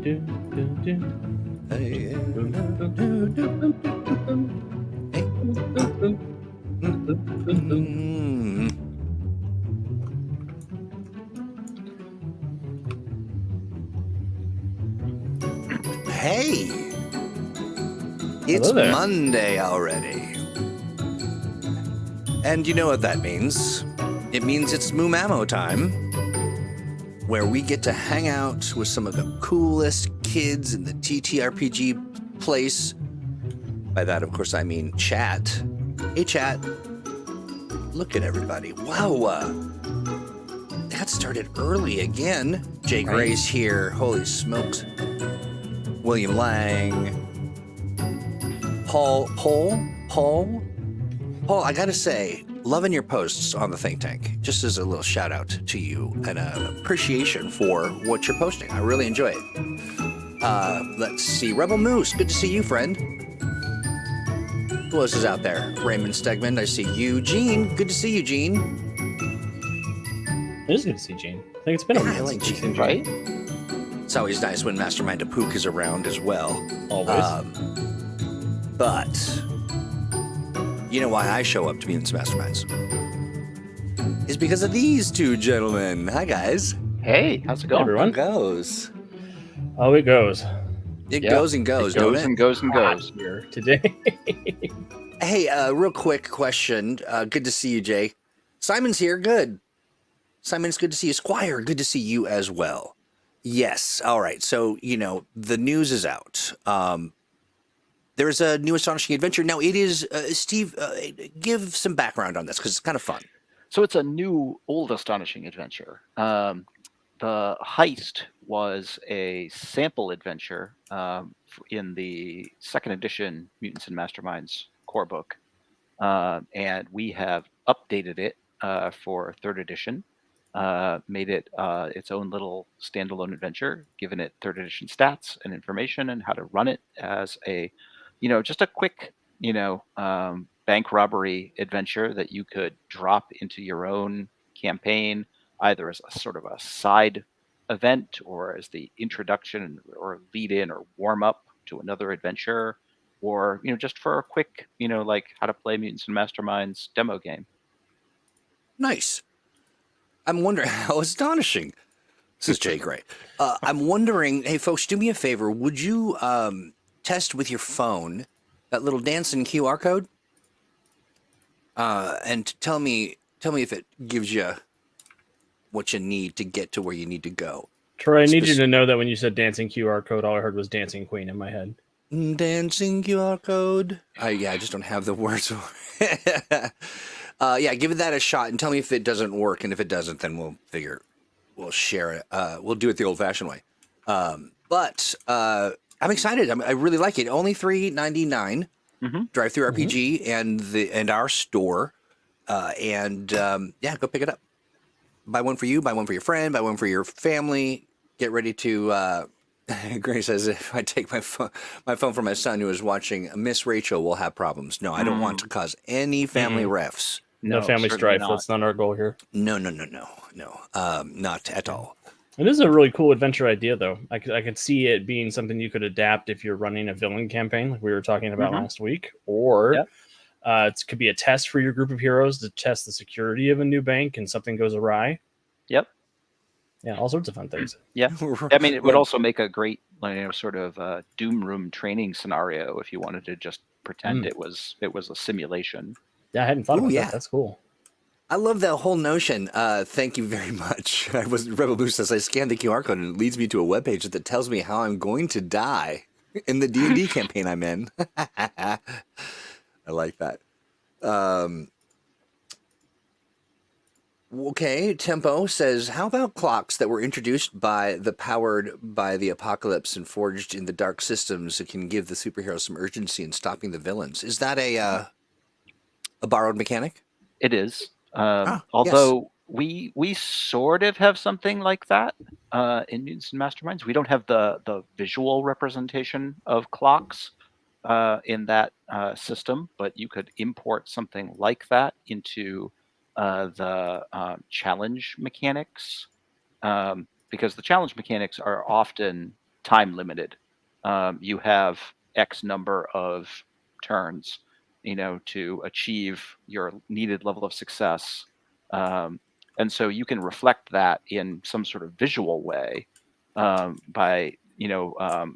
Hey, it's Monday already. And you know what that means. It means it's Moomamo time, where we get to hang out with some of the coolest kids in the TTRPG place. By that, of course, I mean chat. Hey, chat. Look at everybody. Wow. That started early again. Jay Gray's here. Holy smokes. William Lang. Paul, I gotta say, loving your posts on the Think Tank. Just as a little shout out to you and an appreciation for what you're posting. I really enjoy it. Let's see. Rebel Moose, good to see you, friend. Who else is out there? Raymond Stegman, I see you. Gene, good to see you, Gene. It is good to see Gene. I think it's been a while. I like Gene, right? It's always nice when Mastermind Apook is around as well. Always. But you know why I show up to Mutants Masterminds? Is because of these two gentlemen. Hi, guys. Hey, how's it going? Hey, everyone. How it goes? Oh, it goes. It goes and goes, it goes and goes and goes. Here today. Hey, real quick question. Good to see you, Jay. Simon's here. Good. Simon's good to see you. Squire, good to see you as well. Yes. All right. So, the news is out. There's a new astonishing adventure. Now, it is, Steve, give some background on this because it's kind of fun. So it's a new, old astonishing adventure. The heist was a sample adventure in the second edition Mutants and Masterminds core book. And we have updated it for third edition, made it its own little standalone adventure, given it third edition stats and information and how to run it as a, just a quick, bank robbery adventure that you could drop into your own campaign, either as a sort of a side event or as the introduction or lead in or warm up to another adventure, or, just for a quick, like how to play Mutants and Masterminds demo game. Nice. I'm wondering how astonishing. This is Jay Gray. I'm wondering, hey folks, do me a favor. Would you test with your phone that little dancing QR code? And tell me if it gives you what you need to get to where you need to go. Troy, I need you to know that when you said dancing QR code, all I heard was Dancing Queen in my head. Dancing QR code? I just don't have the words. Give that a shot and tell me if it doesn't work. And if it doesn't, then we'll share it. We'll do it the old-fashioned way. But I'm excited. I really like it. Only $3.99. Drive-through RPG and our store. Go pick it up. Buy one for you, buy one for your friend, buy one for your family. Get ready to, Gray says, if I take my phone from my son who is watching Miss Rachel, we'll have problems. No, I don't want to cause any family refs. No family strife. That's not our goal here. No, not at all. It is a really cool adventure idea, though. I could see it being something you could adapt if you're running a villain campaign, like we were talking about last week, or it could be a test for your group of heroes to test the security of a new bank and something goes awry. Yep. Yeah, all sorts of fun things. Yeah. I mean, it would also make a great sort of Doom Room training scenario if you wanted to just pretend it was a simulation. Yeah, I hadn't thought about that. That's cool. I love that whole notion. Thank you very much. Rebel Boost says I scanned the QR code and it leads me to a webpage that tells me how I'm going to die in the D&D campaign I'm in. I like that. Okay, Tempo says, how about clocks that were introduced by the powered by the apocalypse and forged in the dark systems that can give the superheroes some urgency in stopping the villains? Is that a borrowed mechanic? It is. Although we sort of have something like that in Mutants and Masterminds. We don't have the visual representation of clocks in that system, but you could import something like that into the challenge mechanics, because the challenge mechanics are often time limited. You have X number of turns, to achieve your needed level of success. And so you can reflect that in some sort of visual way by,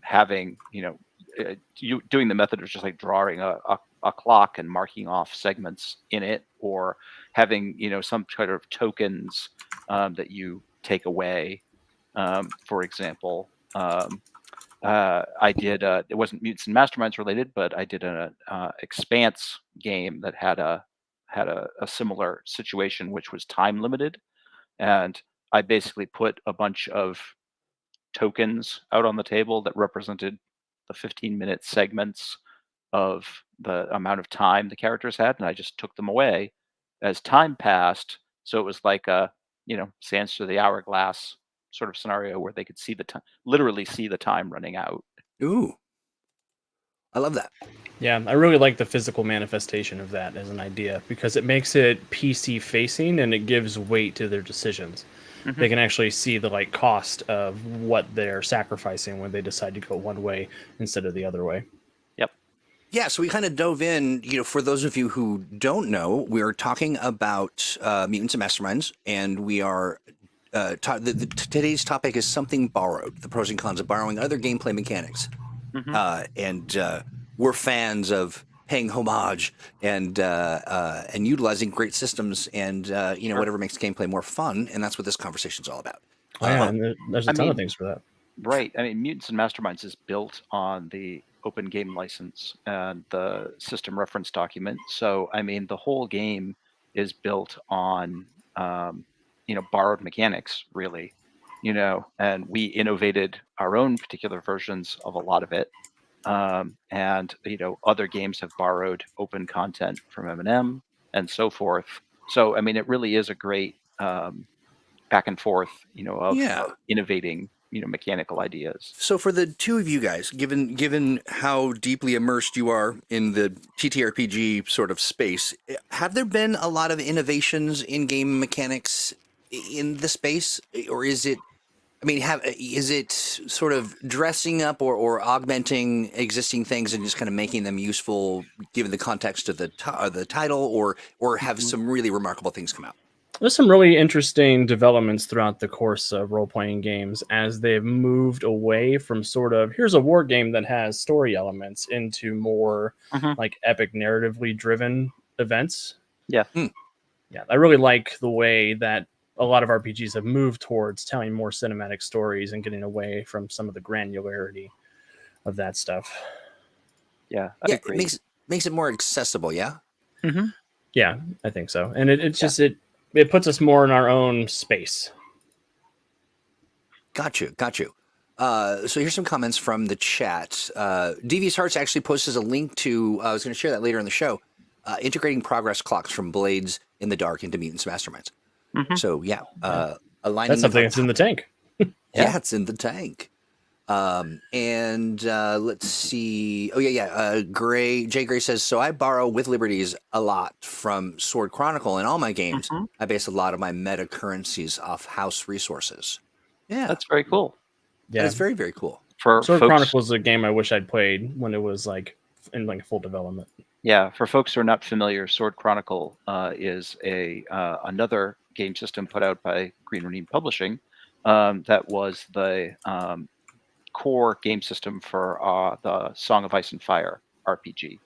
having, you doing the method of just like drawing a clock and marking off segments in it, or having, some kind of tokens that you take away. For example, I did it wasn't Mutants and Masterminds related, but I did an Expanse game that had a similar situation, which was time limited, and I basically put a bunch of tokens out on the table that represented the 15-minute segments of the amount of time the characters had, and I just took them away as time passed. So it was like a, sands through the hourglass sort of scenario where they could see the time, literally see the time running out. Ooh, I love that. Yeah, I really like the physical manifestation of that as an idea because it makes it PC facing and it gives weight to their decisions. Mhm. They can actually see the cost of what they're sacrificing when they decide to go one way instead of the other way. Yep. Yeah, so we kind of dove in, for those of you who don't know, we're talking about Mutants and Masterminds, and we are, today's topic is something borrowed, the pros and cons of borrowing other gameplay mechanics. Mhm. And we're fans of paying homage and utilizing great systems and, Sure. whatever makes gameplay more fun, and that's what this conversation's all about. Oh, yeah, and there's a ton of things for that. Right. I mean, Mutants and Masterminds is built on the open game license and the system reference document. So, I mean, the whole game is built on, borrowed mechanics, really, and we innovated our own particular versions of a lot of it. And, other games have borrowed open content from M&M and so forth. So, I mean, it really is a great back and forth, of Yeah. innovating, mechanical ideas. So for the two of you guys, given how deeply immersed you are in the TTRPG sort of space, have there been a lot of innovations in game mechanics in the space, or is it? I mean, is it sort of dressing up or augmenting existing things and just kind of making them useful given the context of the title, or have some really remarkable things come out? There's some really interesting developments throughout the course of role-playing games as they've moved away from sort of, here's a war game that has story elements into more Mhm. like epic narratively driven events. Yeah. Yeah, I really like the way that a lot of RPGs have moved towards telling more cinematic stories and getting away from some of the granularity of that stuff. Yeah. I Yeah, agree. it makes it more accessible. Yeah. Mhm. Yeah, I think so. And it's just it puts us more in our own space. Got you. So here's some comments from the chat. Devious Hearts actually posted a link to, I was going to share that later in the show, integrating progress clocks from Blades in the Dark into Mutants Masterminds. Mhm. So yeah, aligning. That's something that's in the tank. Yeah, it's in the tank. And let's see. Oh yeah. Jay Gray says, so I borrow with liberties a lot from Sword Chronicle in all my games. Mhm. I base a lot of my meta currencies off house resources. Yeah, That's very cool. Yeah, that is very, very cool. For Sword folks, Chronicles is a game I wish I'd played when it was in full development. yeah, for folks who are not familiar, Sword Chronicle is another game system put out by Green Ronin Publishing that was the core game system for the Song of Ice and Fire RPG.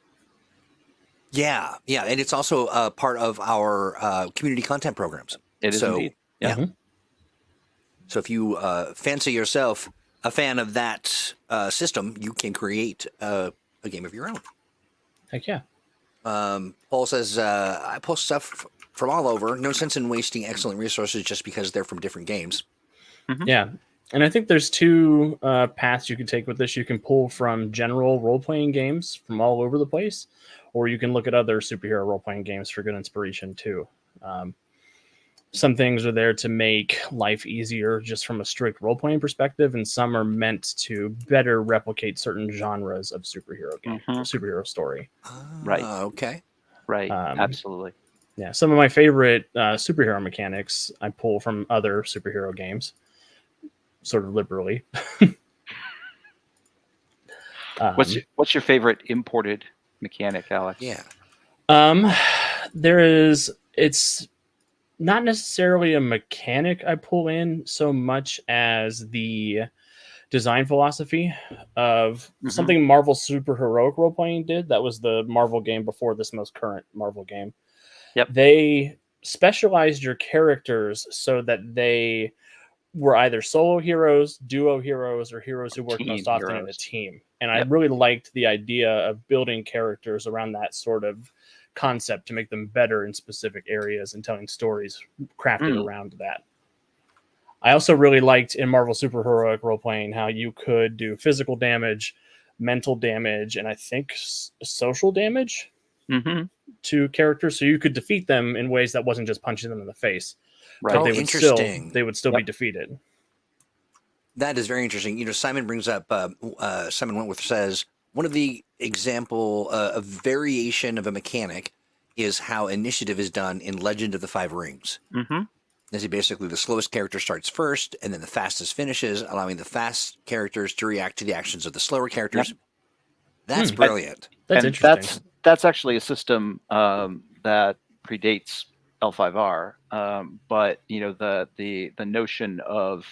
Yeah, and it's also part of our community content programs. It is indeed. Yeah. Mhm. So if you fancy yourself a fan of that system, you can create a game of your own. Heck yeah. Paul says, I post stuff from all over. No sense in wasting excellent resources just because they're from different games. Mhm. Yeah. And I think there's two paths you can take with this. You can pull from general role-playing games from all over the place, or you can look at other superhero role-playing games for good inspiration too. Some things are there to make life easier just from a strict role-playing perspective, and some are meant to better replicate certain genres of superhero game, superhero story. Right. Okay. Right. Absolutely. Yeah. Some of my favorite superhero mechanics I pull from other superhero games, sort of liberally. What's your favorite imported mechanic, Alex? Yeah. It's not necessarily a mechanic I pull in so much as the design philosophy of something Marvel Super Heroic Role Playing did. That was the Marvel game before this most current Marvel game. Yep. They specialized your characters so that they were either solo heroes, duo heroes, or heroes who worked most often in a team. And I really liked the idea of building characters around that sort of concept to make them better in specific areas and telling stories crafted around that. I also really liked in Marvel Super Heroic Role Playing how you could do physical damage, mental damage, and I think social damage to characters. So you could defeat them in ways that wasn't just punching them in the face. Right. But they would still be defeated. That is very interesting. You know, Simon brings up, Simon Wentworth says, one of the example of variation of a mechanic is how initiative is done in Legend of the Five Rings. As basically the slowest character starts first, and then the fastest finishes, allowing the fast characters to react to the actions of the slower characters. That's brilliant. That's interesting. That's actually a system that predates L5R, but you know the notion of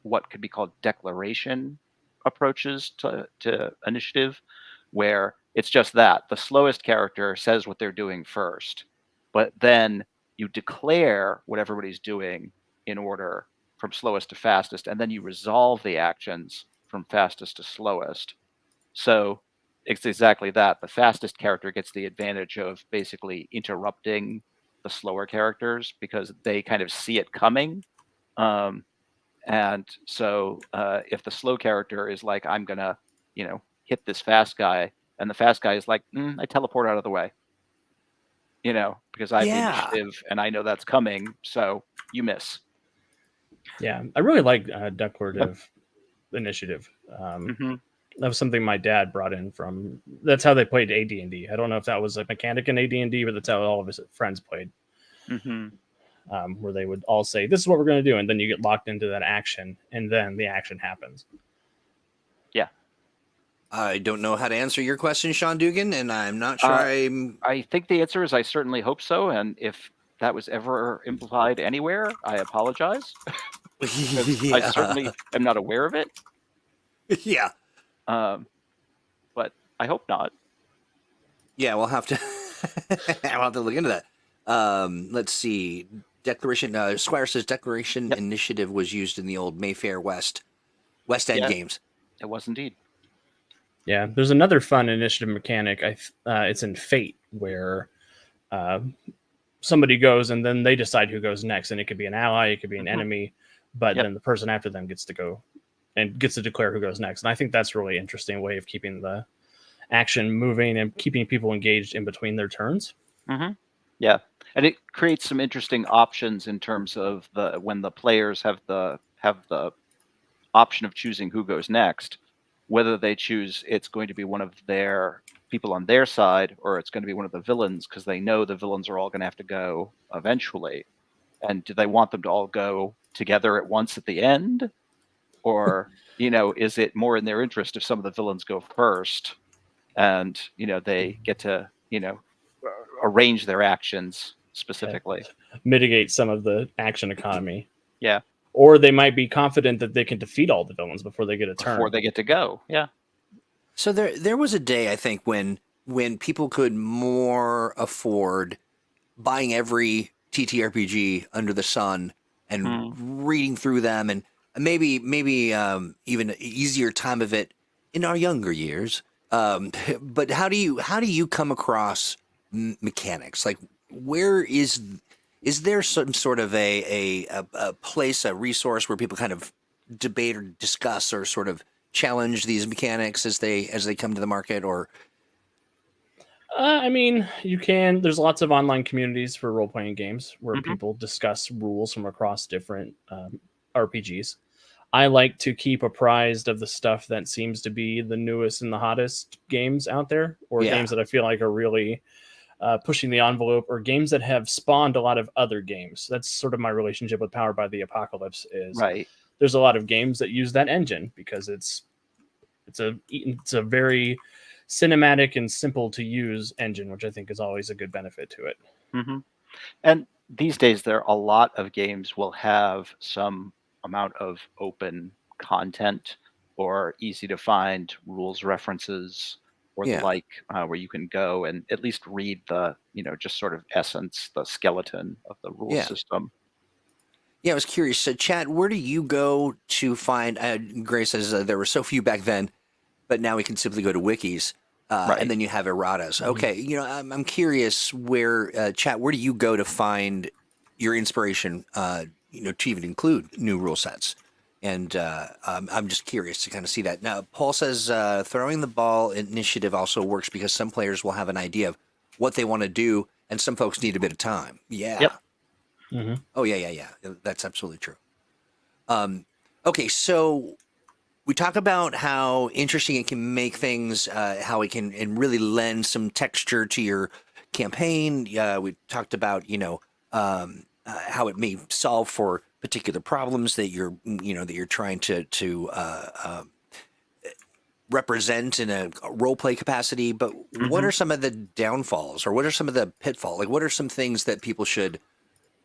what could be called declaration approaches to initiative, where it's just that the slowest character says what they're doing first, but then you declare what everybody's doing in order from slowest to fastest, and then you resolve the actions from fastest to slowest. So it's exactly that. The fastest character gets the advantage of basically interrupting the slower characters because they kind of see it coming. And so if the slow character is like, I'm going to, hit this fast guy, and the fast guy is like, I teleport out of the way, because I have the initiative and I know that's coming. So you miss. Yeah, I really like declarative initiative. That was something my dad brought in from. That's how they played AD&D. I don't know if that was a mechanic in AD&D, but that's how all of his friends played. Where they would all say, "This is what we're going to do," and then you get locked into that action, and then the action happens. Yeah, I don't know how to answer your question, Sean Dugan, and I'm not sure. I think the answer is I certainly hope so, and if that was ever implied anywhere, I apologize. I certainly am not aware of it. Yeah. But I hope not. Yeah, we'll have to. I'll have to look into that. Let's see. Declaration. Squire says Declaration Initiative was used in the old Mayfair West End games. It was indeed. Yeah, there's another fun initiative mechanic. It's in Fate where somebody goes and then they decide who goes next, and it could be an ally, it could be an enemy, but then the person after them gets to go and gets to declare who goes next. And I think that's a really interesting way of keeping the action moving and keeping people engaged in between their turns. Yeah, and it creates some interesting options in terms of when the players have the option of choosing who goes next, whether they choose it's going to be one of their people on their side or it's going to be one of the villains, because they know the villains are all going to have to go eventually. And do they want them to all go together at once at the end? Or, is it more in their interest if some of the villains go first and, they get to, arrange their actions specifically? Mitigate some of the action economy. Yeah. Or they might be confident that they can defeat all the villains before they get a turn. Before they get to go. Yeah. So there was a day, I think, when people could more afford buying every TTRPG under the sun and reading through them, and maybe even an easier time of it in our younger years. But how do you come across mechanics? Like, where is there some sort of a place, a resource where people kind of debate or discuss or sort of challenge these mechanics as they come to the market? Or I mean, you can. There's lots of online communities for role-playing games where people discuss rules from across different RPGs. I like to keep apprised of the stuff that seems to be the newest and the hottest games out there, or games that I feel like are really pushing the envelope, or games that have spawned a lot of other games. That's sort of my relationship with Powered by the Apocalypse. There's a lot of games that use that engine because it's It's a very cinematic and simple to use engine, which I think is always a good benefit to it. Mm-hmm. And these days, a lot of games will have some amount of open content or easy to find rules references or the Yeah. like, where you can go and at least read the, just sort of essence, the skeleton of the rule Yeah. system. Yeah, I was curious. So, Chad, where do you go to find? Grace says there were so few back then, but now we can simply go to wikis, Right. and then you have erratas. Mhm. Okay, I'm curious where, Chad, where do you go to find your inspiration? To even include new rule sets, and I'm just curious to kind of see that. Now, Paul says throwing the ball initiative also works because some players will have an idea of what they want to do, and some folks need a bit of time. Yeah. Yep. Mm-hmm. Oh, yeah. That's absolutely true. Okay, so we talk about how interesting it can make things, how it can and really lend some texture to your campaign. We talked about, how it may solve for particular problems that you're trying to represent in a role play capacity. But what are some of the downfalls, or what are some of the pitfalls? Like, what are some things that people should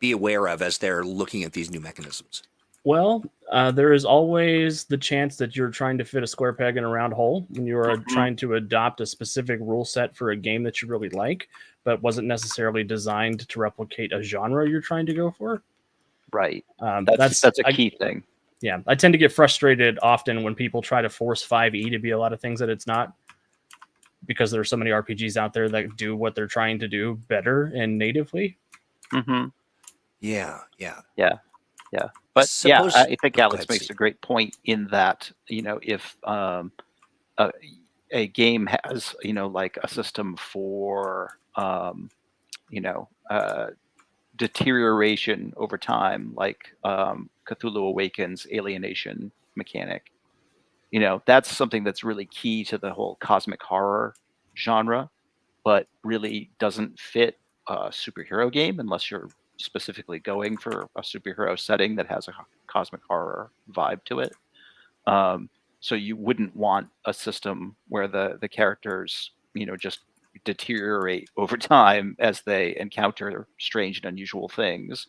be aware of as they're looking at these new mechanisms? Well, there is always the chance that you're trying to fit a square peg in a round hole when you are trying to adopt a specific rule set for a game that you really like, but wasn't necessarily designed to replicate a genre you're trying to go for. Right. That's That's a key thing. Yeah, I tend to get frustrated often when people try to force 5e to be a lot of things that it's not, because there are so many RPGs out there that do what they're trying to do better and natively. Mm-hmm. Yeah. But Suppose- I think Go Alex ahead, makes Steve. a great point in that, if a game has, like a system for, deterioration over time, like Cthulhu Awakens alienation mechanic, that's something that's really key to the whole cosmic horror genre, but really doesn't fit a superhero game unless you're specifically going for a superhero setting that has a cosmic horror vibe to it. So you wouldn't want a system where the characters, just deteriorate over time as they encounter strange and unusual things.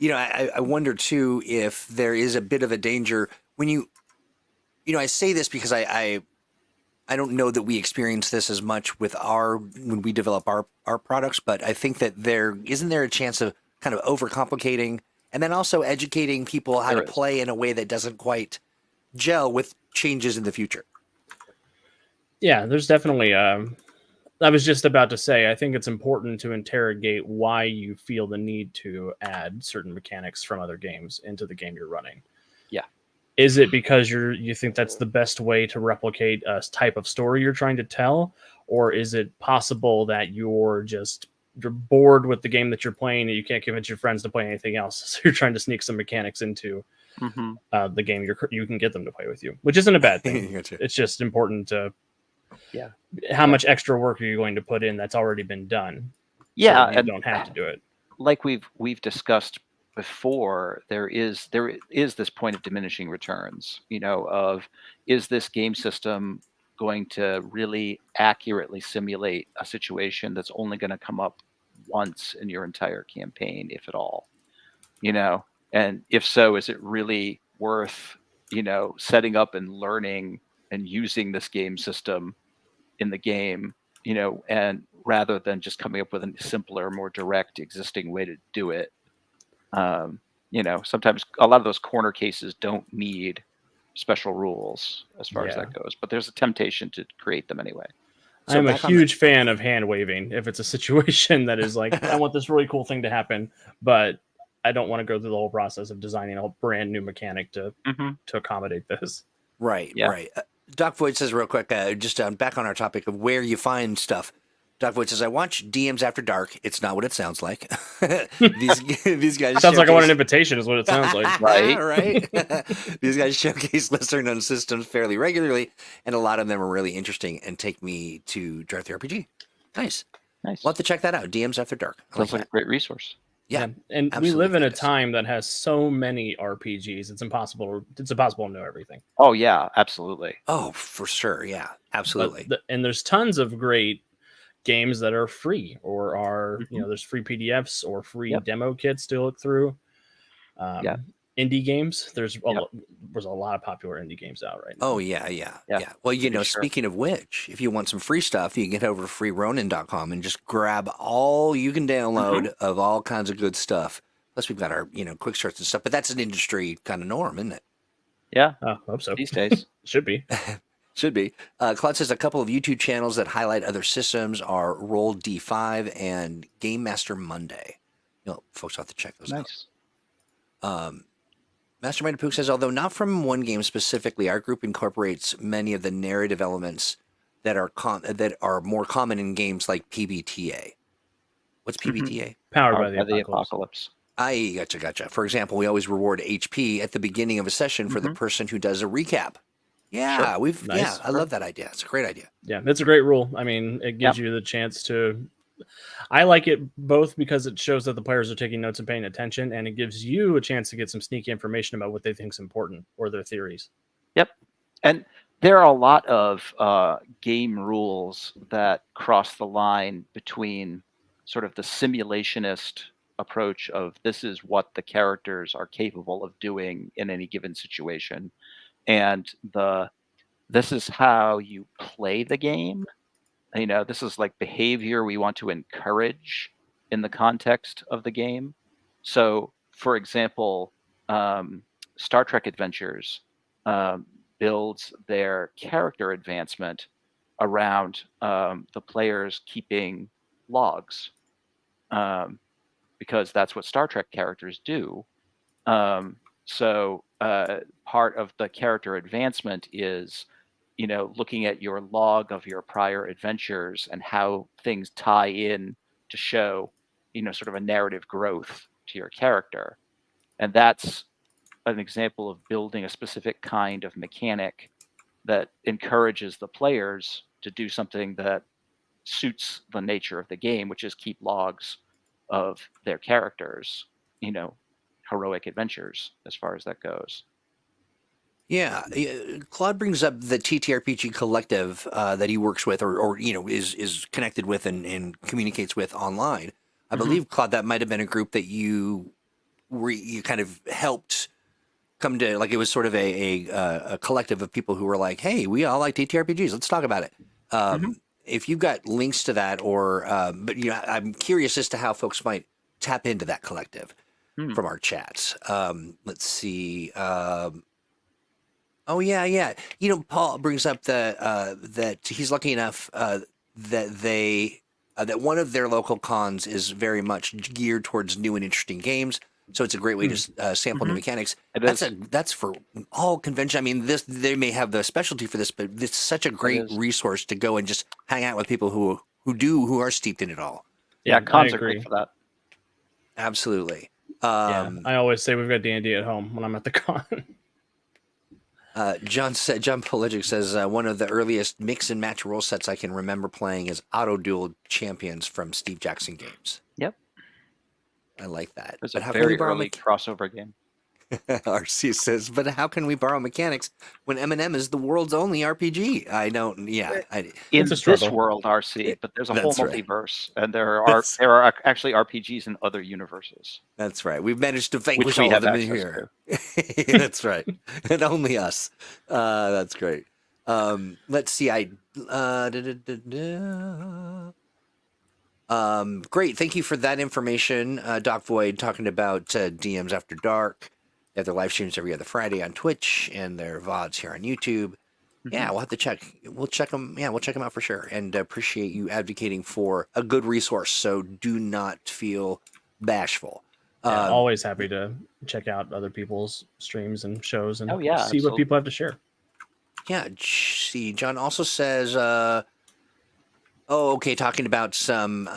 I wonder too if there is a bit of a danger when I say this because I don't know that we experience this as much with when we develop our products, but I think that isn't there a chance of kind of overcomplicating and then also educating people how There to is. play in a way that doesn't quite gel with changes in the future. Yeah, there's definitely. I was just about to say, I think it's important to interrogate why you feel the need to add certain mechanics from other games into the game you're running. Yeah. Is it because you think that's the best way to replicate a type of story you're trying to tell? Or is it possible that you're bored with the game that you're playing and you can't convince your friends to play anything else? So you're trying to sneak some mechanics into the game you can get them to play with you, which isn't a bad thing. It's just important to how much extra work are you going to put in that's already been done? Yeah, so you don't have to do it. Like we've discussed before, there is this point of diminishing returns, of is this game system going to really accurately simulate a situation that's only going to come up once in your entire campaign, if at all? And if so, is it really worth, setting up and learning and using this game system in the game, and rather than just coming up with a simpler, more direct existing way to do it? Sometimes a lot of those corner cases don't need special rules as far as that goes, but there's a temptation to create them anyway. So I'm a back on huge fan of hand waving. If it's a situation that is like, I want this really cool thing to happen, but I don't want to go through the whole process of designing a brand new mechanic to accommodate this. Right. Doc Void says real quick, just back on our topic of where you find stuff. Doc Void says, I watch DMs After Dark. It's not what it sounds like. these guys sounds like I want an invitation is what it sounds like. Right. These guys showcase lesser known systems fairly regularly, and a lot of them are really interesting and take me to Drive the RPG. Nice. We'll have to check that out. DMs After Dark. Sounds like a great resource. Yeah, and we absolutely live in a fantastic. time that has so many RPGs. It's impossible to know everything. Oh yeah, absolutely. Oh, for sure. Yeah, absolutely. And there's tons of great games that are free or are Mhm. there's free PDFs or free Yep. demo kits to look through. Yeah. Indie games. There's Yep. a lot of popular indie games out right now. Oh, yeah, yeah, Yeah, yeah. Well, to be sure. speaking of which, if you want some free stuff, you can get over to freeronin.com and just grab all you can download of all kinds of good stuff. Plus, we've got our, quick starts and stuff, but that's an industry kind of norm, isn't it? Yeah, I hope so. these days. Should be. Should be. Claude says a couple of YouTube channels that highlight other systems are Roll D5 and Game Master Monday. Folks have to check those Nice. out. Mastermind Pook says, although not from one game specifically, our group incorporates many of the narrative elements that are more common in games like PBTA. What's PBTA? Powered by the Apocalypse. Gotcha. For example, we always reward HP at the beginning of a session for the person who does a recap. Yeah, Nice. I love that idea. It's a great idea. Yeah, it's a great rule. I mean, it gives you the chance to. I like it both because it shows that the players are taking notes and paying attention, and it gives you a chance to get some sneaky information about what they think is important or their theories. Yep. And there are a lot of game rules that cross the line between sort of the simulationist approach of this is what the characters are capable of doing in any given situation, and this is how you play the game. This is like behavior we want to encourage in the context of the game. So, for example, Star Trek Adventures builds their character advancement around the players keeping logs, because that's what Star Trek characters do. So part of the character advancement is looking at your log of your prior adventures and how things tie in to show, sort of a narrative growth to your character. And that's an example of building a specific kind of mechanic that encourages the players to do something that suits the nature of the game, which is keep logs of their characters, heroic adventures as far as that goes. Yeah, Claude brings up the TTRPG collective that he works with, or is connected with and communicates with online. I believe, Claude, that might have been a group that you kind of helped come to. Like, it was sort of a collective of people who were like, "Hey, we all like TTRPGs. Let's talk about it." If you've got links to that, or but I'm curious as to how folks might tap into that collective from our chats. Let's see. Oh yeah. Paul brings up that he's lucky enough that one of their local cons is very much geared towards new and interesting games. So it's a great way to sample new mechanics. That's for all convention. I mean, they may have the specialty for this, but it's such a great resource to go and just hang out with people who are steeped in it all. Yeah, cons are great for that. Absolutely. I always say we've got D&D at home when I'm at the con. John Poligic says one of the earliest mix and match rule sets I can remember playing is Auto Duel Champions from Steve Jackson Games. Yep, I like that. it's a very early crossover game. RC says, but how can we borrow mechanics when M&M is the world's only RPG? I don't. Yeah, in this world, RC, but there's a whole multiverse, and there are actually RPGs in other universes. That's right. We've managed to vanquish all of them in here. That's right, and only us. That's great. Let's see. Great. Thank you for that information, Doc Void, talking about DMs After Dark. They have their live streams every other Friday on Twitch and their VODs here on YouTube. Yeah, we'll have to check. We'll check them. Yeah, we'll check them out for sure. And appreciate you advocating for a good resource. So do not feel bashful. Always happy to check out other people's streams and shows and see absolutely. what people have to share. Yeah. See, John also says, talking about some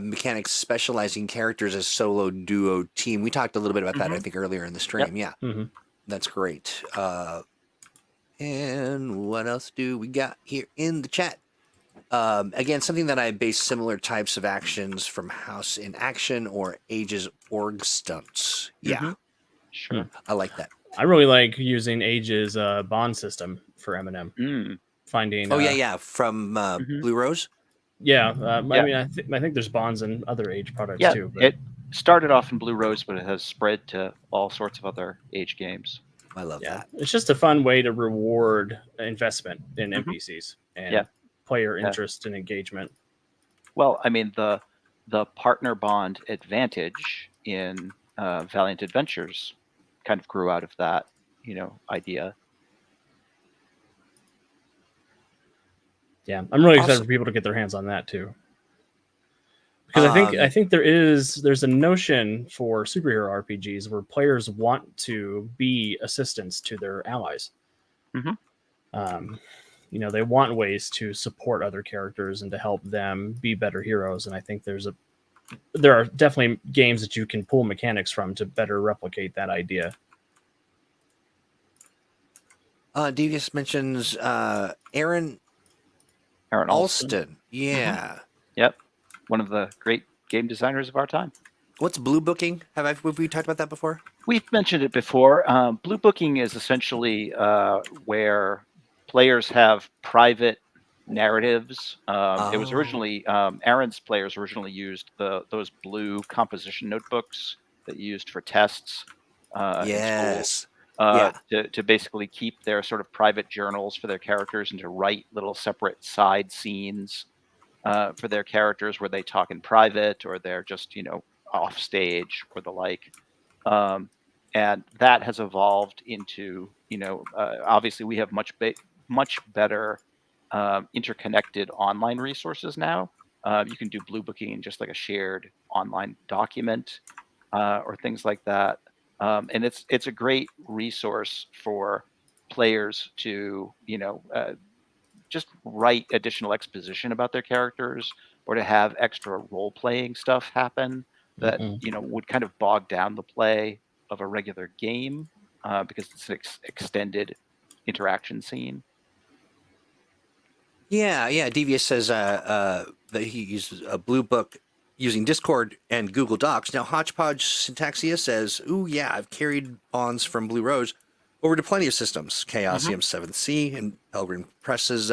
mechanics specializing characters as solo, duo, team. We talked a little bit about that, I think, earlier in the stream. Yep. Yeah, that's great. And what else do we got here in the chat? Again, something that I base similar types of actions from House in Action or Age's org stunts. Yeah, Mhm. Sure. I like that. I really like using Age's bond system for M&M. Mm. Finding. Oh yeah, from Mhm. Blue Rose. Yeah, Yeah. I mean, I think there's bonds in other Age products Yeah, too. But it started off in Blue Rose, but it has spread to all sorts of other Age games. I love yeah, that. it's just a fun way to reward investment in Mhm. NPCs and Yeah. player Yeah. interest and engagement. Well, I mean, the partner bond advantage in Valiant Adventures kind of grew out of that, idea. Yeah, I'm really excited Also- for people to get their hands on that too. Because I Um, think there's a notion for superhero RPGs where players want to be assistants to their allies. Mhm. They want ways to support other characters and to help them be better heroes. And I think there are definitely games that you can pull mechanics from to better replicate that idea. Devious mentions Aaron Aaron Alston. Alston. Yeah. Yep. One of the great game designers of our time. What's blue booking? Have we talked about that before? We've mentioned it before. Blue booking is essentially where players have private narratives. It was originally Aaron's players originally used those blue composition notebooks that you used for tests in school. Yes. Yeah. To basically keep their sort of private journals for their characters and to write little separate side scenes for their characters where they talk in private or they're just, off stage or the like. And that has evolved into, obviously we have much better interconnected online resources now. You can do blue booking in just like a shared online document or things like that. And it's a great resource for players to, just write additional exposition about their characters or to have extra role playing stuff happen that would kind of bog down the play of a regular game because it's an extended interaction scene. Yeah. Devious says that he uses a blue book using Discord and Google Docs. Now, Hodgepodge Syntaxia says, "Ooh, yeah, I've carried bonds from Blue Rose over to plenty of systems. Chaosium 7th Sea and Pelgrim Press's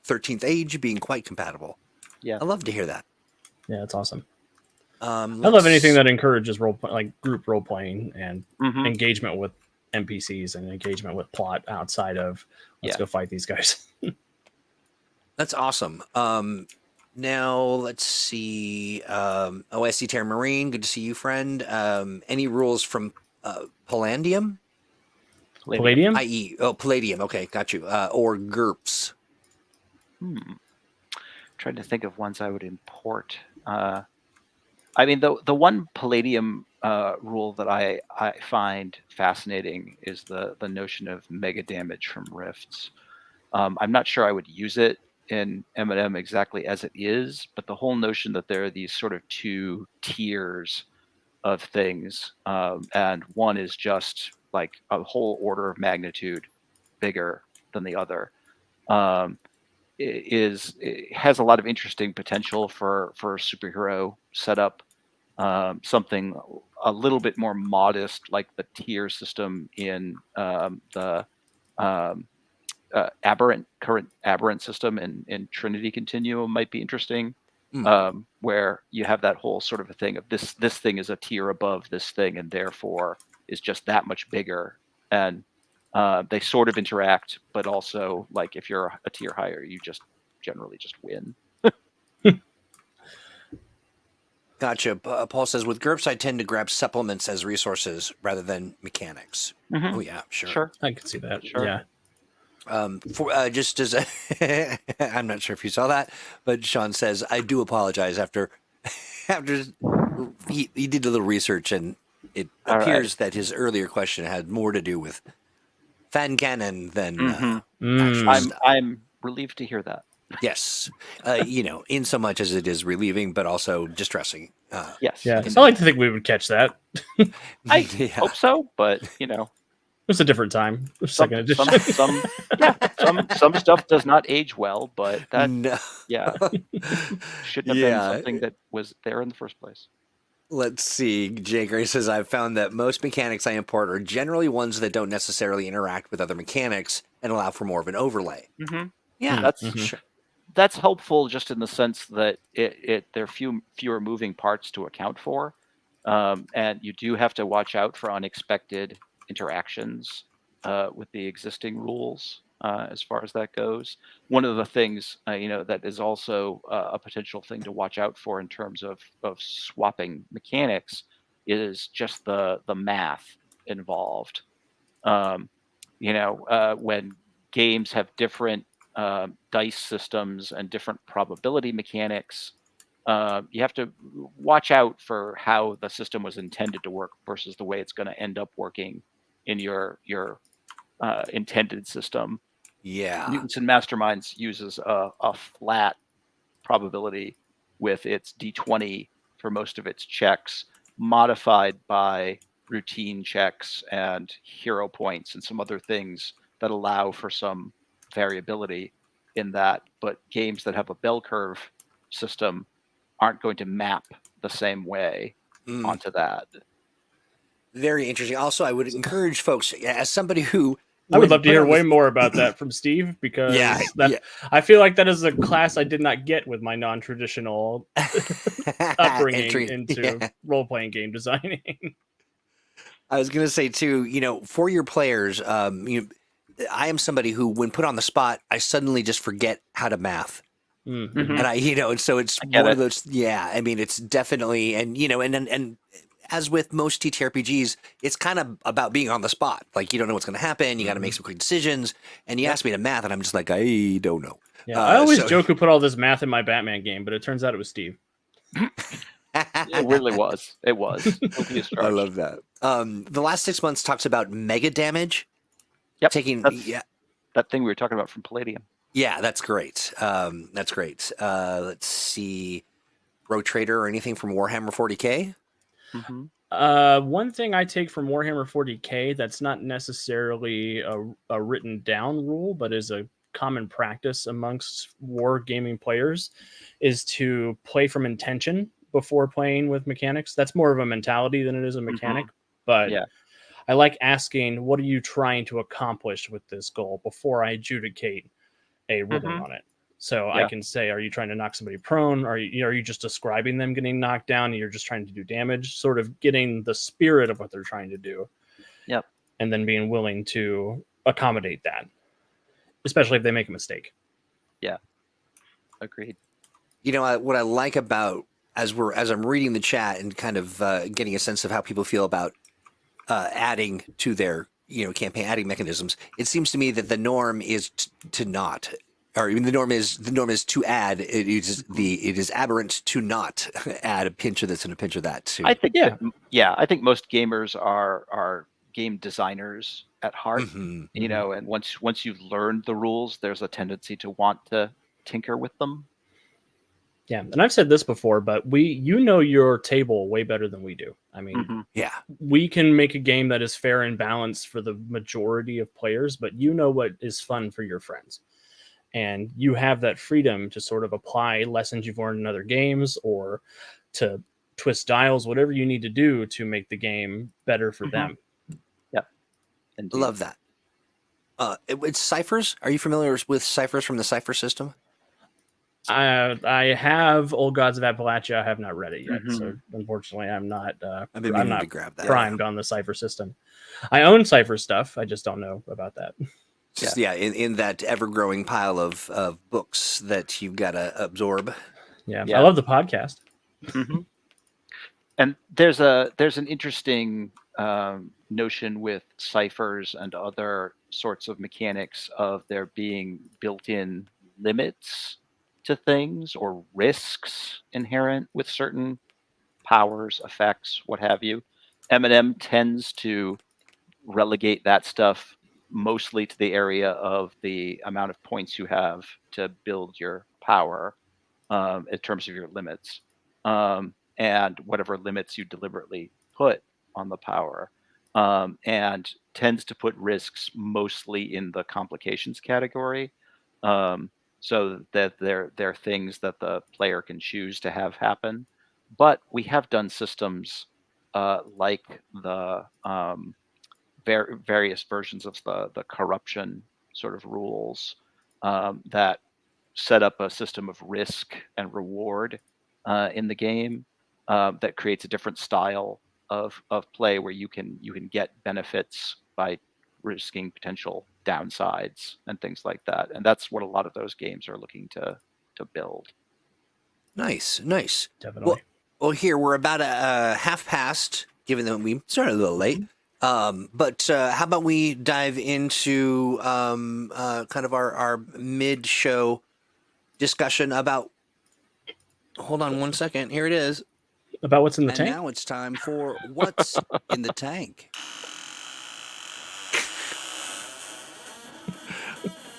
13th Age being quite compatible." Yeah, I love to hear that. Yeah, it's awesome. I I love anything that encourages group role playing and Mhm. engagement with NPCs and engagement with plot outside of let's Yeah. go fight these guys. That's awesome. Now let's see. I see Terra Marine. Good to see you, friend. Any rules from Palladium? Palladium? I.e., Palladium. Okay, got you. Or GURPS. Trying to think of ones I would import. I mean, the one Palladium rule that I find fascinating is the notion of mega damage from rifts. I'm not sure I would use it in M&M exactly as it is, but the whole notion that there are these sort of two tiers of things, and one is just like a whole order of magnitude bigger than the other, it has a lot of interesting potential for superhero setup. Something a little bit more modest, like the tier system in the current aberrant system in Trinity Continuum might be interesting, where you have that whole sort of a thing of this thing is a tier above this thing and therefore is just that much bigger, and they sort of interact, but also like if you're a tier higher, you just generally just win. Gotcha. Paul says, with GURPS, I tend to grab supplements as resources rather than mechanics. Mhm. Oh, yeah, sure. Sure. I can see that. Sure. Yeah. Just as I'm not sure if you saw that, but Sean says, I do apologize after he did a little research and it All appears that his earlier question had more to do with fan canon than actual stuff. I'm relieved to hear that. Yes. In so much as it is relieving, but also distressing. Yes. Yeah. So I like to think we would catch that. I Yeah. hope so, but It's a different time. Some, Second some, edition. some stuff does not age well, but that No. shouldn't have been Yeah. something that was there in the first place. Let's see. Jay Gray says, I've found that most mechanics I import are generally ones that don't necessarily interact with other mechanics and allow for more of an overlay. Yeah, That's helpful just in the sense that there are fewer moving parts to account for, and you do have to watch out for unexpected interactions with the existing rules as far as that goes. One of the things that is also a potential thing to watch out for in terms of swapping mechanics is just the math involved. When games have different dice systems and different probability mechanics, you have to watch out for how the system was intended to work versus the way it's going to end up working in your intended system. Yeah. Mutants and Masterminds uses a flat probability with its D20 for most of its checks, modified by routine checks and hero points and some other things that allow for some variability in that. But games that have a bell curve system aren't going to map the same way onto that. Very interesting. Also, I would encourage folks, as somebody who I would love to hear way more about that from Steve, because I feel like that is a class I did not get with my non-traditional upbringing into role-playing game designing. I was going to say too, for your players, I am somebody who, when put on the spot, I suddenly just forget how to math. And and so it's one of those. Yeah, I mean, it's definitely, and as with most TTRPGs, it's kind of about being on the spot. Like, you don't know what's going to happen. You got to make some quick decisions. And you ask me to math, and I'm just like, I don't know. Yeah, I always joke who put all this math in my Batman game, but it turns out it was Steve. It really was. It was. I love that. The last 6 months talks about mega damage. Yep. That thing we were talking about from Palladium. Yeah, that's great. That's great. Let's see. Road Trader or anything from Warhammer 40K? One thing I take from Warhammer 40K that's not necessarily a written down rule, but is a common practice amongst war gaming players, is to play from intention before playing with mechanics. That's more of a mentality than it is a mechanic. But I like asking, what are you trying to accomplish with this goal before I adjudicate a ruling on it? So I can say, are you trying to knock somebody prone? Are you just describing them getting knocked down and you're just trying to do damage? Sort of getting the spirit of what they're trying to do. Yep. And then being willing to accommodate that, especially if they make a mistake. Yeah. Agreed. What I like about, as I'm reading the chat and kind of getting a sense of how people feel about adding to their campaign, adding mechanisms, it seems to me that the norm is to not. Or even the norm is to add. It is aberrant to not add a pinch of this and a pinch of that too. I think I think most gamers are game designers at heart. And once you've learned the rules, there's a tendency to want to tinker with them. Yeah, and I've said this before, but your table way better than we do. I mean, we can make a game that is fair and balanced for the majority of players, but what is fun for your friends. And you have that freedom to sort of apply lessons you've learned in other games or to twist dials, whatever you need to do to make the game better for them. Yep. Indeed. Love that. It's ciphers. Are you familiar with ciphers from the cipher system? I have Old Gods of Appalachia. I have not read it yet. So unfortunately, I'm not primed on the cipher system. I own cipher stuff. I just don't know about that. In that ever-growing pile of books that you've got to absorb. Yeah, I love the podcast. And there's an interesting notion with ciphers and other sorts of mechanics of there being built-in limits to things or risks inherent with certain powers, effects, what have you. M&M tends to relegate that stuff mostly to the area of the amount of points you have to build your power in terms of your limits and whatever limits you deliberately put on the power. and tends to put risks mostly in the complications category. So that they're things that the player can choose to have happen. But we have done systems like the various versions of the corruption sort of rules that set up a system of risk and reward in the game that creates a different style of play where you can get benefits by risking potential downsides and things like that. And that's what a lot of those games are looking to build. Nice. Definitely. Well, here we're about a half past, given that we started a little late. But how about we dive into kind of our mid-show discussion about. Hold on one second. Here it is. About what's in the And tank? now it's time for what's in the tank.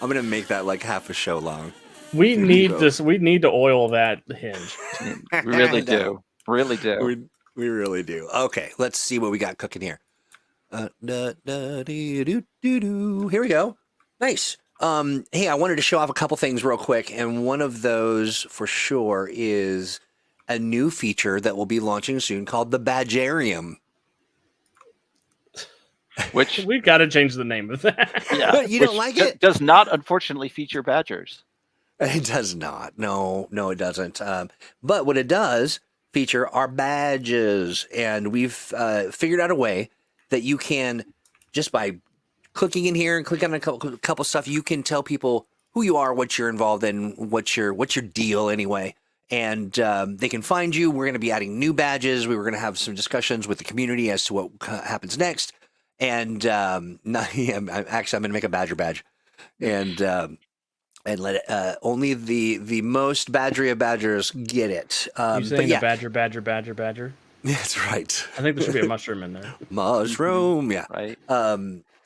I'm gonna make that like half a show long. We need this. We need to oil that hinge. We really do. Really do. We really do. Okay, let's see what we got cooking here. Here we go. Nice. Hey, I wanted to show off a couple things real quick, and one of those for sure is a new feature that will be launching soon called the Badgerium. Which We've got to change the name of that. yeah, You don't like it? Does not unfortunately feature badgers. It does not. No, it doesn't. But what it does feature are badges, and we've figured out a way that you can, just by clicking in here and clicking on a couple stuff, you can tell people who you are, what you're involved in, what's your deal anyway. And they can find you. We're going to be adding new badges. We were going to have some discussions with the community as to what happens next. And I'm going to make a badger badge, and let it only the most badgery of badgers get it. You saying the badger? That's right. I think there should be a mushroom in there. Mushroom, yeah. Right.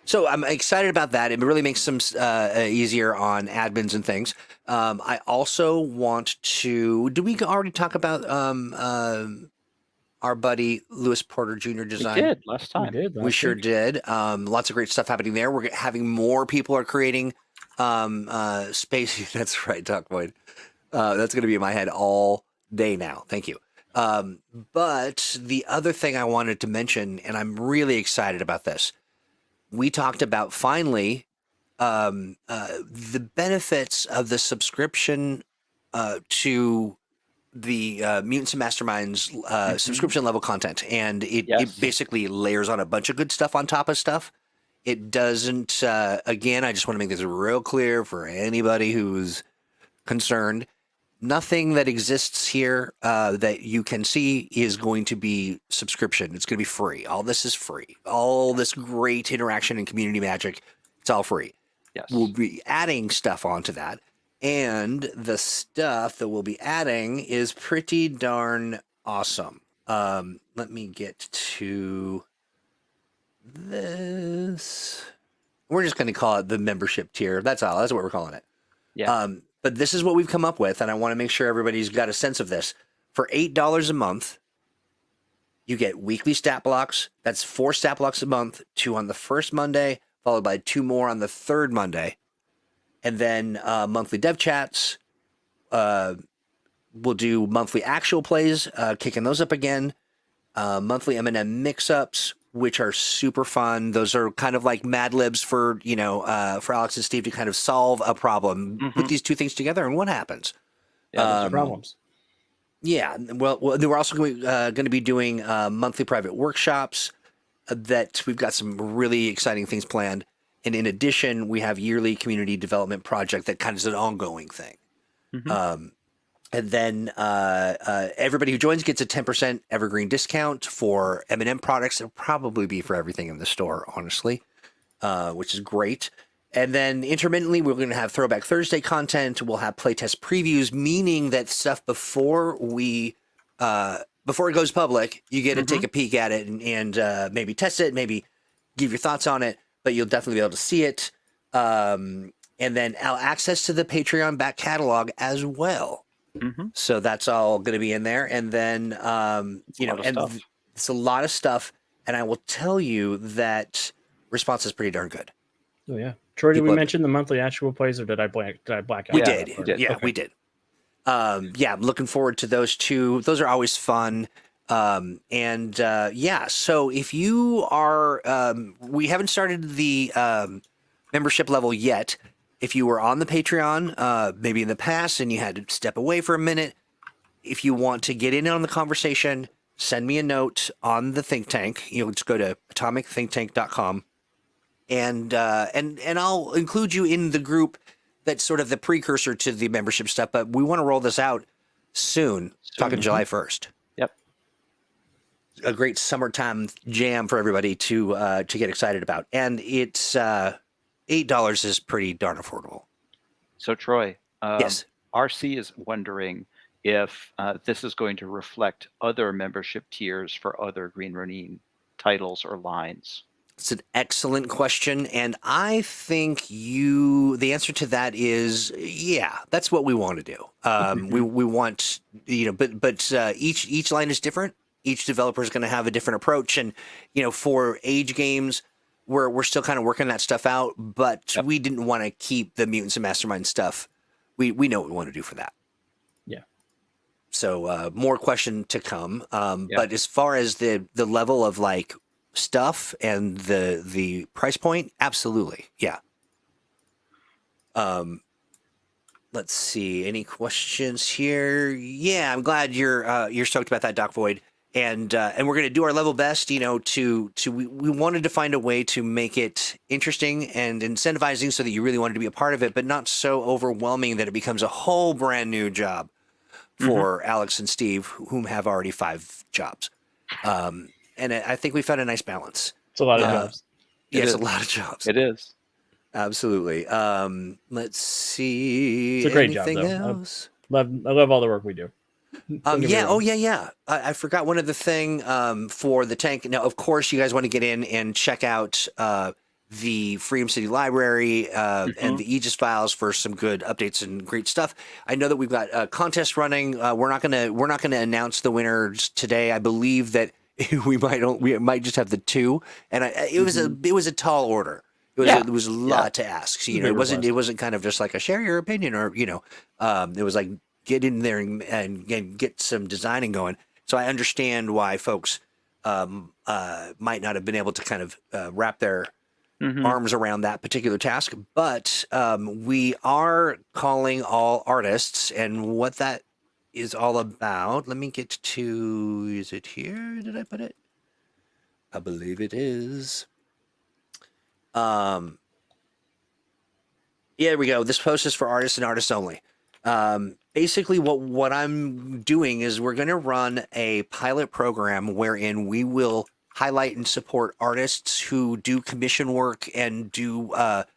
So I'm excited about that. It really makes some easier on admins and things. I also want to. Did we already talk about our buddy Lewis Porter Jr. design? We did last time. We sure did. Lots of great stuff happening there. We're having more people are creating space. That's right, Doc Boyd. That's going to be in my head all day now. Thank you. But the other thing I wanted to mention, and I'm really excited about this, we talked about finally the benefits of the subscription to the Mutants and Masterminds subscription level content, and it basically layers on a bunch of good stuff on top of stuff. It doesn't. Again, I just want to make this real clear for anybody who's concerned. Nothing that exists here that you can see is going to be subscription. It's going to be free. All this is free. All this great interaction and community magic, it's all free. Yes. We'll be adding stuff onto that. And the stuff that we'll be adding is pretty darn awesome. Let me get to this. We're just going to call it the membership tier. That's all. That's what we're calling it. Yeah. But this is what we've come up with, and I want to make sure everybody's got a sense of this. For $8 a month, you get weekly stat blocks. That's 4 stat blocks a month, 2 on the first Monday, followed by 2 more on the third Monday. And then monthly dev chats. We'll do monthly actual plays, kicking those up again. Monthly M&M mix-ups, which are super fun. Those are kind of like Mad Libs for Alex and Steve to kind of solve a problem. Mm-hmm. Put these two things together, and what happens? Yeah, those are problems. Yeah, well, we're also going to be doing monthly private workshops that we've got some really exciting things planned. And in addition, we have yearly community development project that kind of is an ongoing thing. Mm-hmm. And then everybody who joins gets a 10% evergreen discount for M&M products. It'll probably be for everything in the store, honestly, which is great. And then intermittently, we're going to have Throwback Thursday content. We'll have playtest previews, meaning that stuff before it goes public, you get to take a peek at it and maybe test it, maybe give your thoughts on it, but you'll definitely be able to see it. And then access to the Patreon back catalog as well. Mm-hmm. So that's all going to be in there. And then, it's a lot of stuff. and I will tell you that response is pretty darn good. Oh yeah, Troy, did we People- mention the monthly actual plays, or did I black out? We Yeah, did. we did. Yeah, Okay. we did. Yeah, I'm looking forward to those two. Those are always fun. Yeah, so if you are, we haven't started the membership level yet. If you were on the Patreon, maybe in the past, and you had to step away for a minute, if you want to get in on the conversation, send me a note on the think tank. You'll just go to atomicthinktank.com, and I'll include you in the group that's sort of the precursor to the membership stuff. But we want to roll this out soon. Talking July 1st. Yep. A great summertime jam for everybody to get excited about, and it's $8 is pretty darn affordable. So Troy, Yes. RC is wondering if this is going to reflect other membership tiers for other Green Ronin titles or lines. It's an excellent question, and I think the answer to that is yeah. That's what we want to do. We want but each line is different. Each developer is going to have a different approach, and for age games, we're still kind of working that stuff out. But we didn't want to keep the Mutants and Mastermind stuff. We know what we want to do for that. Yeah. So more question to come. But as far as the level of like stuff and the price point, absolutely, yeah. Let's see, any questions here? Yeah, I'm glad you're stoked about that, Doc Void, and we're gonna do our level best. We wanted to find a way to make it interesting and incentivizing so that you really wanted to be a part of it, but not so overwhelming that it becomes a whole brand new job for Alex and Steve, whom have already 5 jobs. And I think we found a nice balance. It's a lot of jobs. Yeah, it's a lot of jobs. It is. Absolutely. Let's see. It's a great job, Anything though. else? I love all the work we do. Yeah. Oh, yeah. I forgot one other thing for the tank. Now, of course, you guys want to get in and check out the Freedom City Library and the Aegis files for some good updates and great stuff. I know that we've got a contest running. We're not gonna announce the winners today. I believe that we might just have the 2, and it was a tall order. It was a lot to ask. So, it wasn't kind of just like a share your opinion or it was like get in there and get some designing going. So I understand why folks might not have been able to kind of wrap their arms around that particular task, but we are calling all artists, and what that is all about. Let me get to, is it here? Did I put it? I believe it is. Yeah, there we go. This post is for artists and artists only. Basically what I'm doing is we're going to run a pilot program wherein we will highlight and support artists who do commission work and who are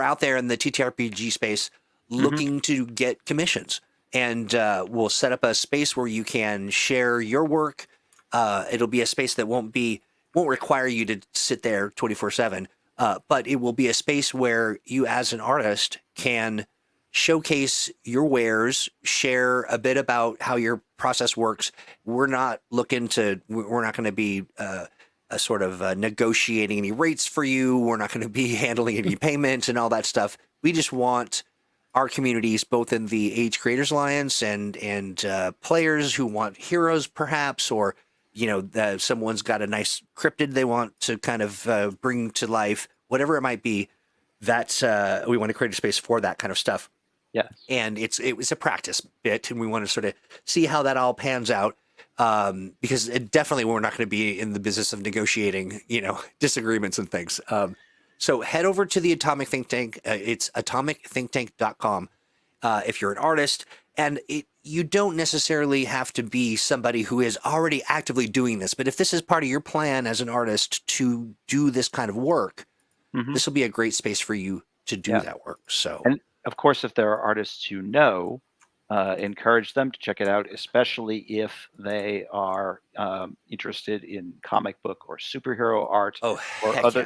out there in the TTRPG space looking to get commissions. And we'll set up a space where you can share your work. It'll be a space that won't require you to sit there 24/7, but it will be a space where you, as an artist, can showcase your wares, share a bit about how your process works. We're not going to be a sort of negotiating any rates for you. We're not going to be handling any payments and all that stuff. We just want our communities, both in the Age Creators Alliance and players who want heroes, perhaps, or someone's got a nice cryptid they want to kind of bring to life, whatever it might be. That's we want to create a space for that kind of stuff. Yeah, and it was a practice bit, and we want to sort of see how that all pans out. Because definitely we're not going to be in the business of negotiating, disagreements and things. So head over to the Atomic Think Tank. It's atomicthinktank.com if you're an artist. And you don't necessarily have to be somebody who is already actively doing this. But if this is part of your plan as an artist to do this kind of work, this will be a great space for you to do that work. So, and of course, if there are artists you know, encourage them to check it out, especially if they are interested in comic book or superhero art or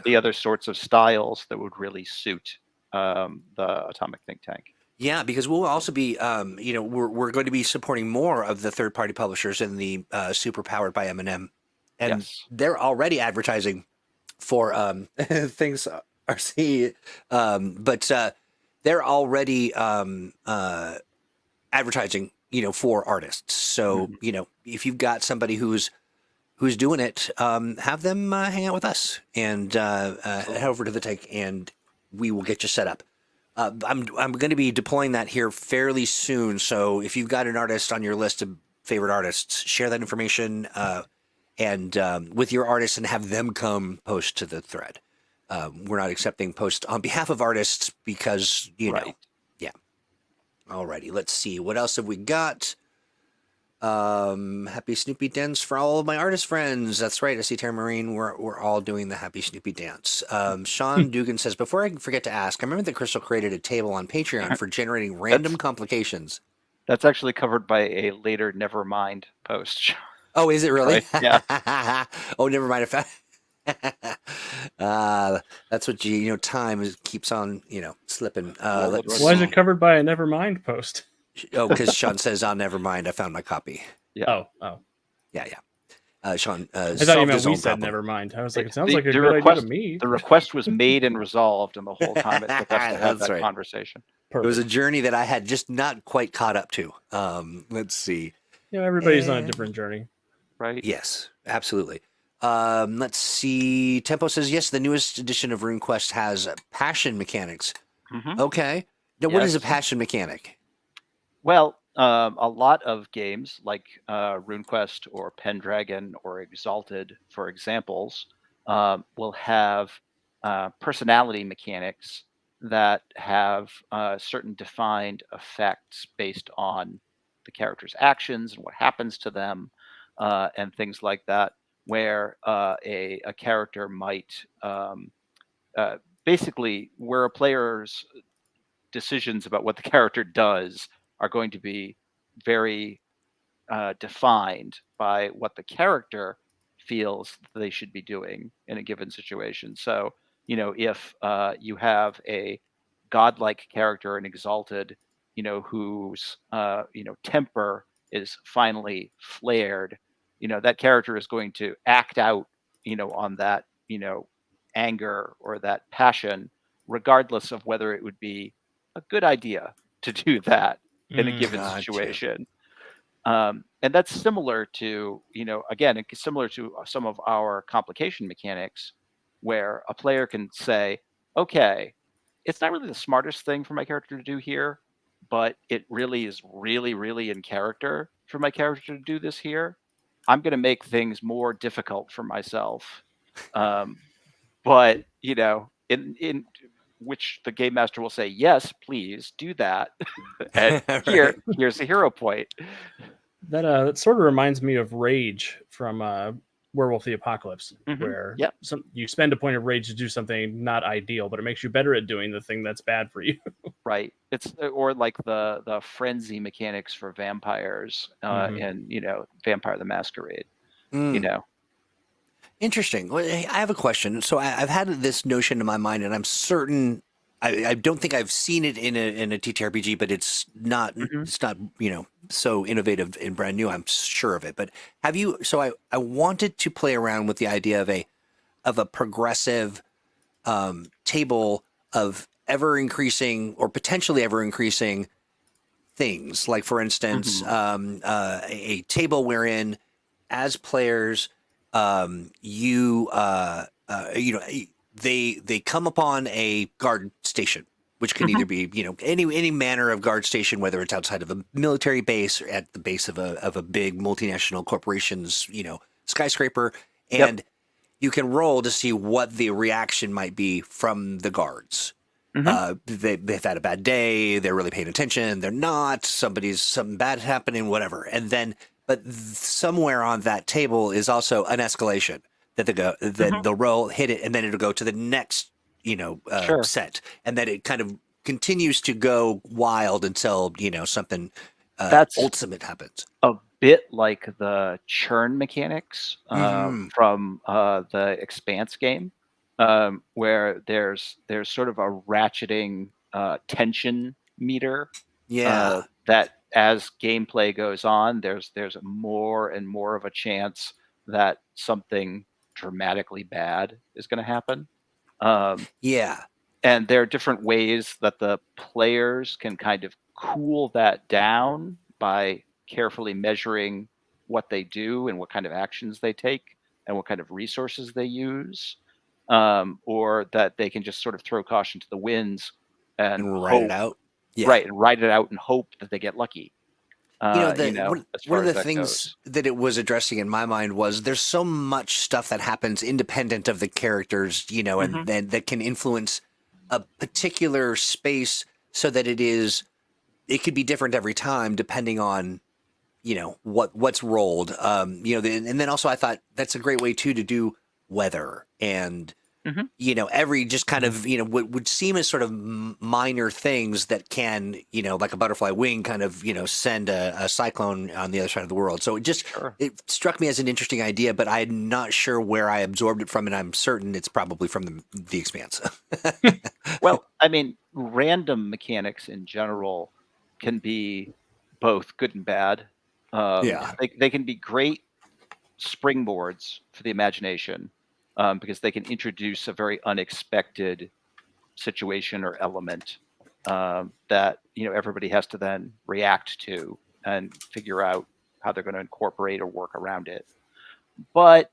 the other sorts of styles that would really suit the Atomic Think Tank. Yeah, because we'll also be, we're going to be supporting more of the third-party publishers in the super powered by M&M and Yes. they're already advertising for things RC, but they're already advertising, for artists. So Mhm. if you've got somebody who's doing it, have them hang out with us and head Absolutely. over to the take, and we will get you set up. I'm going to be deploying that here fairly soon. So if you've got an artist on your list of favorite artists, share that information and with your artists and have them come post to the thread. We're not accepting posts on behalf of artists because Right. yeah. Alrighty, let's see what else have we got. Happy Snoopy dance for all of my artist friends. That's right. I see Terra Marine. We're all doing the Happy Snoopy dance. Sean Dugan says, before I forget to ask, I remember that Crystal created a table on Patreon for generating random That's complications. that's actually covered by a later Nevermind post. Oh, is it really? Right. Yeah. Oh, never mind. If that's what time keeps on, slipping. Well, Let's Why is see. it covered by a Nevermind post? Oh, because Sean says, "Oh, never mind. I found my copy." Yeah. Oh. Yeah. Sean I thought you solved meant his we own said problem. Nevermind. I was like, It- it sounds the, like a the good idea to request me. the request was made and resolved, and the whole time it took us to have That's that right. conversation. It was a Perfect. journey that I had just not quite caught up to. Let's see. Everybody's on a different journey. Right. Yes, absolutely. Let's see. Tempo says, yes, the newest edition of RuneQuest has passion mechanics. Hmm. Okay. Now, what is a Yes. passion mechanic? Well, a lot of games like RuneQuest or Pendragon or Exalted, for examples, will have personality mechanics that have certain defined effects based on the character's actions and what happens to them, and things like that, where a character might uh, basically, where a player's decisions about what the character does are going to be very defined by what the character feels they should be doing in a given situation. So, if you have a godlike character, an exalted, whose temper is finally flared, that character is going to act out, on that, anger or that passion, regardless of whether it would be a good idea to do that in a given Gotcha. situation. And that's similar to, again, it's similar to some of our complication mechanics where a player can say, okay, it's not really the smartest thing for my character to do here, but it really is really, really in character for my character to do this here. I'm going to make things more difficult for myself. Um, but, in which the game master will say, yes, please do that. And Right. here's the hero point. That sort of reminds me of Rage from Werewolf the Apocalypse, Mhm. where Yep. you spend a point of rage to do something not ideal, but it makes you better at doing the thing that's bad for you. Right. It's or like the frenzy mechanics for vampires Mhm. in Vampire the Masquerade. You Mm. know. Interesting. Well, hey, I have a question. So I've had this notion in my mind, and I'm certain I don't think I've seen it in a TTRPG, but it's not Mhm. so innovative and brand new. I'm sure of it. But have you? So I wanted to play around with the idea of a progressive table of ever increasing or potentially ever increasing things. Like for instance, Mhm. a table wherein as players they come upon a guard station, which can Mhm. either be any manner of guard station, whether it's outside of a military base or at the base of a big multinational corporation's skyscraper, Yep. and you can roll to see what the reaction might be from the guards. Mhm. They've had a bad day. They're really paying attention. They're not. Something bad happening, whatever. And then, but somewhere on that table is also an escalation that then Mhm. they'll roll, hit it, and then it'll go to the next, Sure. set, and then it kind of continues to go wild until something That's ultimate happens. a bit like the churn mechanics Hmm. from the Expanse game, where there's sort of a ratcheting tension meter Yeah. that as gameplay goes on, there's more and more of a chance that something dramatically bad is going to happen. Um, Yeah. and there are different ways that the players can kind of cool that down by carefully measuring what they do and what kind of actions they take and what kind of resources they use, or that they can just sort of throw caution to the winds and And write it hope, out. Yeah. right, and write it out and hope that they get lucky. As One far of as the that things goes. that it was addressing in my mind was there's so much stuff that happens independent of the characters, and Mhm. then that can influence a particular space so that it could be different every time depending on what's rolled. And then also I thought that's a great way too to do weather and Mhm. every just kind of what would seem as sort of minor things that can like a butterfly wing kind of send a cyclone on the other side of the world. So Sure. it struck me as an interesting idea, but I'm not sure where I absorbed it from, and I'm certain it's probably from the Expanse. Well, I mean, random mechanics in general can be both good and bad. Yeah. They can be great springboards for the imagination, because they can introduce a very unexpected situation or element, that everybody has to then react to and figure out how they're going to incorporate or work around it. But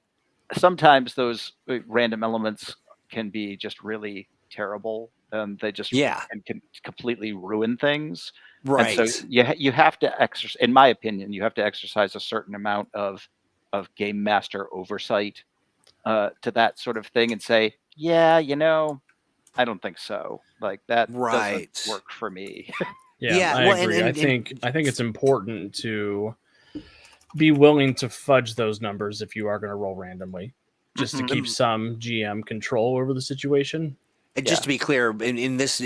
sometimes those random elements can be just really terrible, and they just Yeah. can completely ruin things. And so Right. you have to exercise, in my opinion, you have to exercise a certain amount of game master oversight, to that sort of thing, and say, yeah, I don't think so. Like that doesn't Right. work for me. Yeah, Yeah. I Well, agree. I think it's important to be willing to fudge those numbers if you are going to roll randomly, just to Mhm. keep some GM control over the situation. And Yeah. just to be clear, in this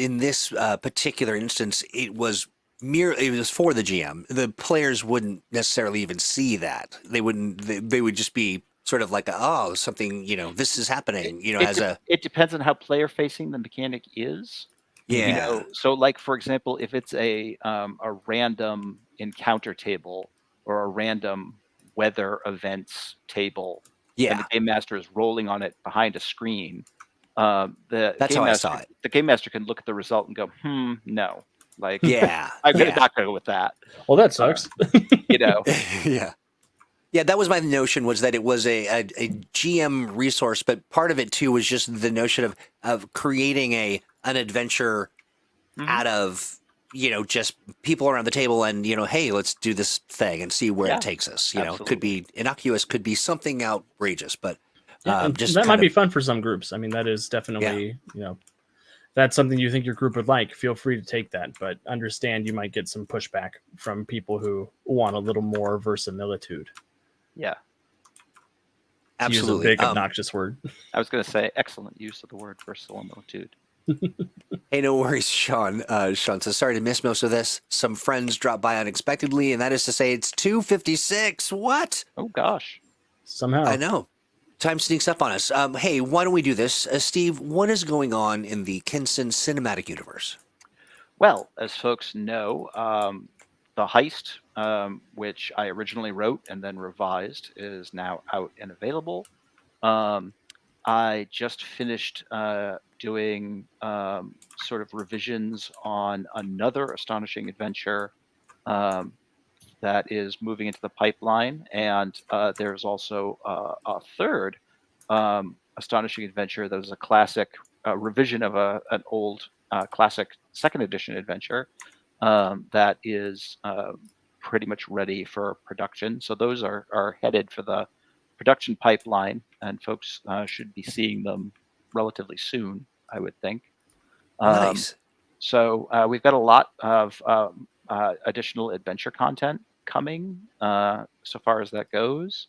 particular instance, it was for the GM. The players wouldn't necessarily even see that. They wouldn't. They would just be sort of like, oh, something. This is happening. As a It depends on how player facing the mechanic is. yeah, So like for example, if it's a random encounter table or a random weather events table, and the yeah. game master is rolling on it behind a screen, That's how I saw it. the game master can look at the result and go, no, like Yeah, I'm gonna yeah, not go with that. Well, that Uh, sucks. you know, yeah. Yeah, that was my notion, was that it was a GM resource, but part of it too was just the notion of creating an adventure Mhm. out of just people around the table and hey, let's do this thing and see where it Yeah, takes us. Could absolutely. be innocuous, could be something outrageous, but Yeah, and just that might kind be of fun for some groups. I mean, that is yeah. definitely, that's something you think your group would like. Feel free to take that, but understand you might get some pushback from people who want a little more verisimilitude. Yeah, To use a Absolutely. big obnoxious word. I was gonna say excellent use of the word verisimilitude. Hey, no worries, Sean. Sean says, sorry to miss most of this. Some friends dropped by unexpectedly, and that is to say it's 2:56. What? Oh gosh. Somehow. I know. Time sneaks up on us. Hey, why don't we do this? Steve, what is going on in the Kenson cinematic universe? Well, as folks know, the heist, which I originally wrote and then revised, is now out and available. Um, I just finished doing sort of revisions on another astonishing adventure, um, that is moving into the pipeline, and there's also a third astonishing adventure that is a classic revision of an old classic second edition adventure, that is pretty much ready for production. So those are headed for the production pipeline, and folks should be seeing them relatively soon, I would think. Um, Nice. so we've got a lot of additional adventure content coming, so far as that goes.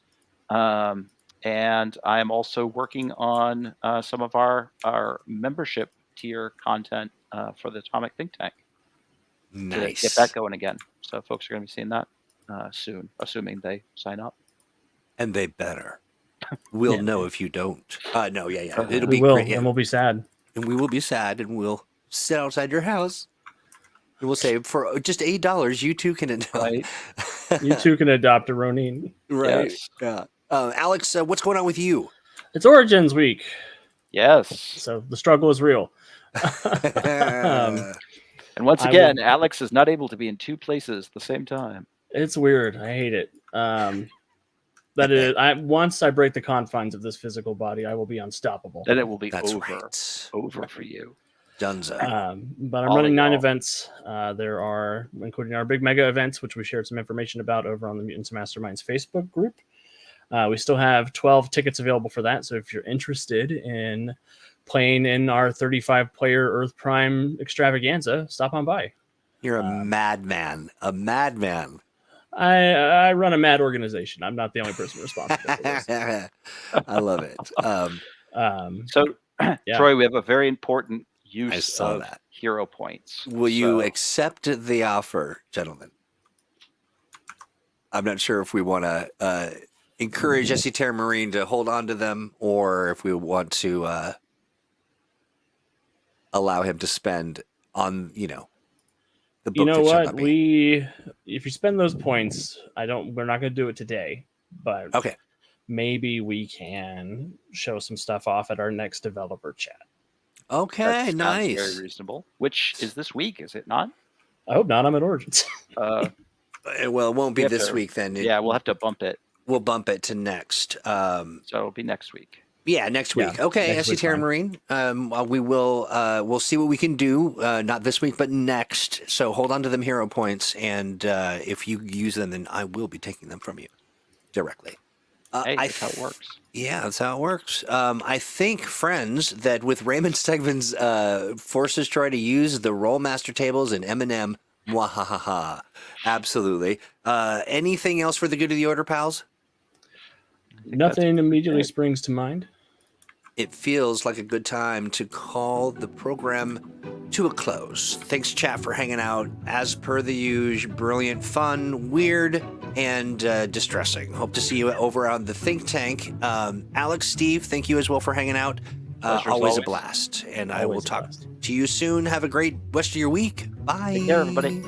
Um, and I am also working on some of our membership tier content for the Atomic Think Tank to get that Nice. going again. So folks are going to be seeing that soon, assuming they sign up. And they better. We'll Yeah. know if you don't. No, yeah. Uh-huh. It'll We be will, great. Yeah. and we'll be sad. And we will be sad, and we'll sit outside your house. And we'll say, for just $8, you too can. Right. You too can adopt a Ronin. Right. Yes. Yeah. Alex, what's going on with you? It's Origins Week, Yes. so the struggle is real. And once again, Alex is not able to be in two places at the same time. It's weird. I hate it. That is, once I break the confines of this physical body, I will be unstoppable. Then it will be That's over right. over for you. Dunzo. But I'm All running in 9 all. events. There are, including our big mega events, which we shared some information about over on the Mutants Masterminds Facebook group. We still have 12 tickets available for that. So if you're interested in playing in our 35-player Earth Prime extravaganza, stop on by. You're a madman. A madman. I run a mad organization. I'm not the only person responsible for this. I love it. So, Yeah. Troy, we have a very important I use saw of that. hero points. Will you So- accept the offer, gentlemen? I'm not sure if we want to encourage Jesse Terra Marine to hold on to them, or if we want to allow him to spend on, the book. You know that shall what? not be. If you spend those points, we're not going to do it today, but Okay. maybe we can show some stuff off at our next developer chat. Okay, that sounds nice. Very reasonable. Which is this week, is it not? I hope not. I'm at Origins. Uh, Well, it won't be we have this to- week then. yeah, we'll have to bump it. We'll bump it to next. So it'll be next week. Yeah, next week. Yeah, Okay, next Jesse week's Terra fine. Marine. We will. We'll see what we can do. Not this week, but next. So hold on to them hero points, and if you use them, then I will be taking them from you directly. Hey, that's how it works. Yeah, that's how it works. I think, friends, that with Raymond Stegman's forces Troy to use the Rollmaster tables and M&M, mwahaha, absolutely. Anything else for the good of the order, pals? Nothing immediately springs to mind. It feels like a good time to call the program to a close. Thanks, chat, for hanging out. As per the usual, brilliant, fun, weird, and distressing. Hope to see you over on the Think Tank. Alex, Steve, thank you as well for hanging out. Pleasure as Always a always. blast. And I will Always a talk blast. to you soon. Have a great rest of your week. Bye. Take care, everybody.